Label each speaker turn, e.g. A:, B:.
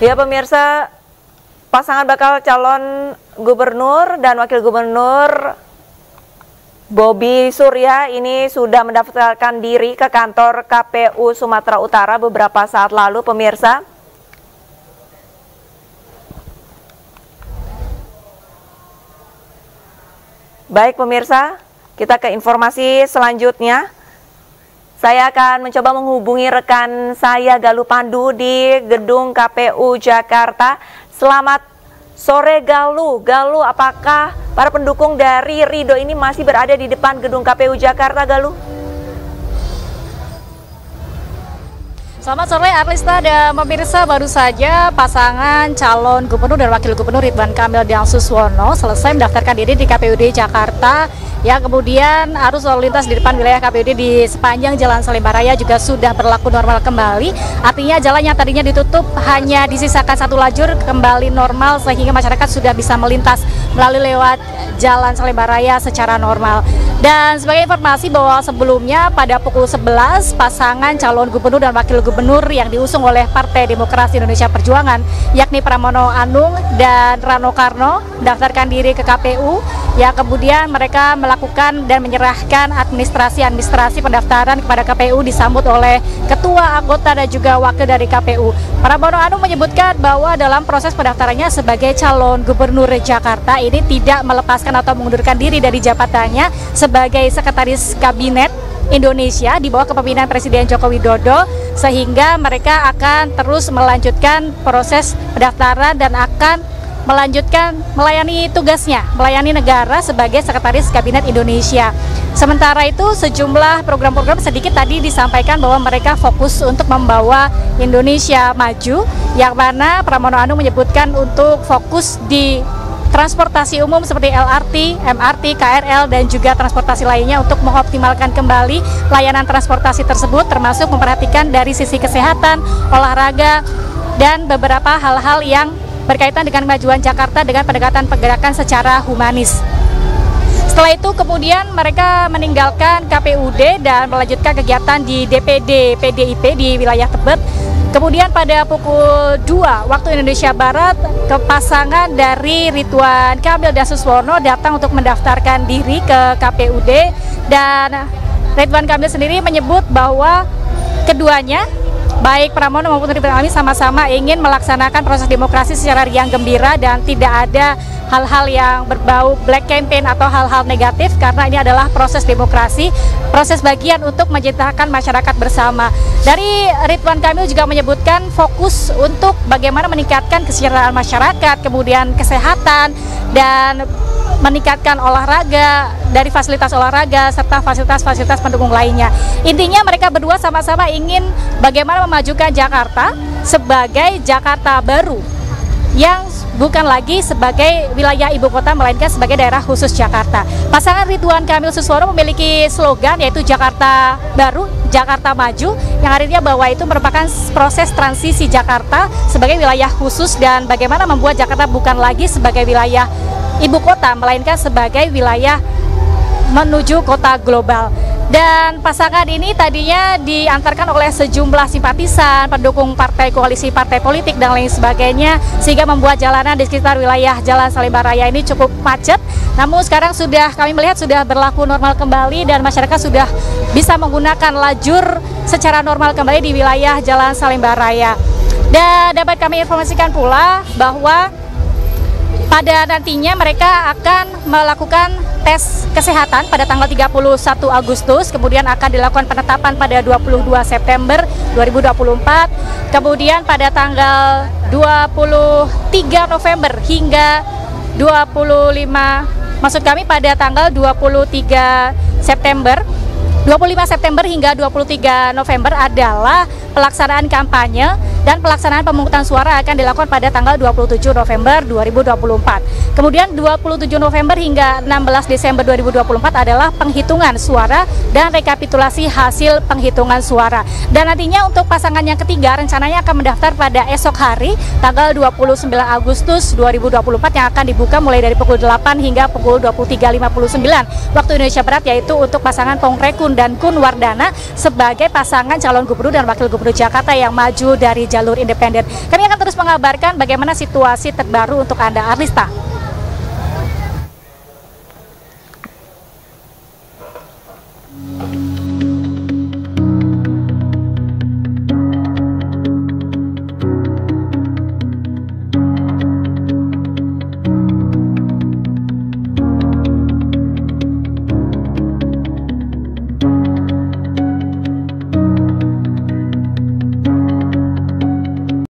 A: Ya pemirsa, pasangan bakal calon gubernur dan wakil gubernur Bobi Surya ini sudah mendaftarkan diri ke kantor KPU Sumatera Utara beberapa saat lalu, pemirsa. Baik pemirsa, kita ke informasi selanjutnya. Saya akan mencoba menghubungi rekan saya Galuh Pandu di gedung KPU Jakarta. Selamat sore Galuh. Galuh, apakah para pendukung dari Ridho ini masih berada di depan gedung KPU Jakarta, Galuh?
B: Selamat sore Arlista dan pemirsa, baru saja pasangan calon gubernur dan wakil gubernur Ridwan Kamil dan Suswono selesai mendaftarkan diri di KPUD Jakarta. Ya, kemudian arus lalu lintas di depan wilayah KPUD di sepanjang Jalan Salemba Raya juga sudah berlaku normal kembali. Artinya jalan yang tadinya ditutup hanya disisakan satu lajur kembali normal sehingga masyarakat sudah bisa melintas melalui lewat Jalan Salemba Raya secara normal. Dan sebagai informasi bahwa sebelumnya pada pukul 11 pasangan calon gubernur dan wakil gubernur yang diusung oleh Partai Demokrasi Indonesia Perjuangan yakni Pramono Anung dan Rano Karno mendaftarkan diri ke KPU. Ya, kemudian mereka melakukan dan menyerahkan administrasi pendaftaran kepada KPU disambut oleh ketua, anggota dan juga wakil dari KPU. Pramono Anung menyebutkan bahwa dalam proses pendaftarannya sebagai calon gubernur Jakarta ini tidak melepaskan atau mengundurkan diri dari jabatannya sebagai sekretaris kabinet Indonesia di bawah kepemimpinan Presiden Joko Widodo, sehingga mereka akan terus melanjutkan proses pendaftaran dan akan melanjutkan melayani tugasnya, melayani negara sebagai Sekretaris Kabinet Indonesia. Sementara itu sejumlah program-program sedikit tadi disampaikan bahwa mereka fokus untuk membawa Indonesia maju, yang mana Pramono Anung menyebutkan untuk fokus di transportasi umum seperti LRT, MRT, KRL, dan juga transportasi lainnya untuk mengoptimalkan kembali layanan transportasi tersebut, termasuk memperhatikan dari sisi kesehatan, olahraga, dan beberapa hal-hal yang berkaitan dengan kemajuan Jakarta dengan pendekatan pergerakan secara humanis. Setelah itu kemudian mereka meninggalkan KPUD dan melanjutkan kegiatan di DPD PDIP di wilayah Tebet. Kemudian pada pukul 2 waktu Indonesia Barat, pasangan dari Ridwan Kamil dan Suswono datang untuk mendaftarkan diri ke KPUD, dan Ridwan Kamil sendiri menyebut bahwa keduanya, baik Pramono maupun Ridwan Kamil, sama-sama ingin melaksanakan proses demokrasi secara riang gembira dan tidak ada hal-hal yang berbau black campaign atau hal-hal negatif, karena ini adalah proses demokrasi, proses bagian untuk menciptakan masyarakat bersama. Dari Ridwan Kamil juga menyebutkan fokus untuk bagaimana meningkatkan kesejahteraan masyarakat, kemudian kesehatan, dan meningkatkan olahraga dari fasilitas olahraga serta fasilitas-fasilitas pendukung lainnya. Intinya mereka berdua sama-sama ingin bagaimana memajukan Jakarta sebagai Jakarta baru yang bukan lagi sebagai wilayah ibu kota melainkan sebagai daerah khusus Jakarta. Pasangan Ridwan Kamil Suswono memiliki slogan yaitu Jakarta Baru, Jakarta Maju, yang artinya bahwa itu merupakan proses transisi Jakarta sebagai wilayah khusus dan bagaimana membuat Jakarta bukan lagi sebagai wilayah ibu kota melainkan sebagai wilayah menuju kota global. Dan pasangan ini tadinya diantarkan oleh sejumlah simpatisan, pendukung partai koalisi partai politik dan lain sebagainya, sehingga membuat jalanan di sekitar wilayah Jalan Salemba Raya ini cukup macet. Namun sekarang sudah kami melihat sudah berlaku normal kembali dan masyarakat sudah bisa menggunakan lajur secara normal kembali di wilayah Jalan Salemba Raya. Dan dapat kami informasikan pula bahwa pada nantinya mereka akan melakukan tes kesehatan pada tanggal 31 Agustus, kemudian akan dilakukan penetapan pada 22 September 2024, kemudian pada tanggal 23 November hingga 25 September hingga 23 November adalah pelaksanaan kampanye dan pelaksanaan pemungutan suara akan dilakukan pada tanggal 27 November 2024. Kemudian 27 November hingga 16 Desember 2024 adalah penghitungan suara dan rekapitulasi hasil penghitungan suara. Dan nantinya untuk pasangan yang ketiga rencananya akan mendaftar pada esok hari tanggal 29 Agustus 2024 yang akan dibuka mulai dari pukul 8 hingga pukul 23.59 waktu Indonesia Barat, yaitu untuk pasangan Pongrekun dan Kun Wardana sebagai pasangan calon gubernur dan wakil gubernur Jakarta yang maju dari jalur independen. Kami akan terus mengabarkan bagaimana situasi terbaru untuk Anda, Arlista.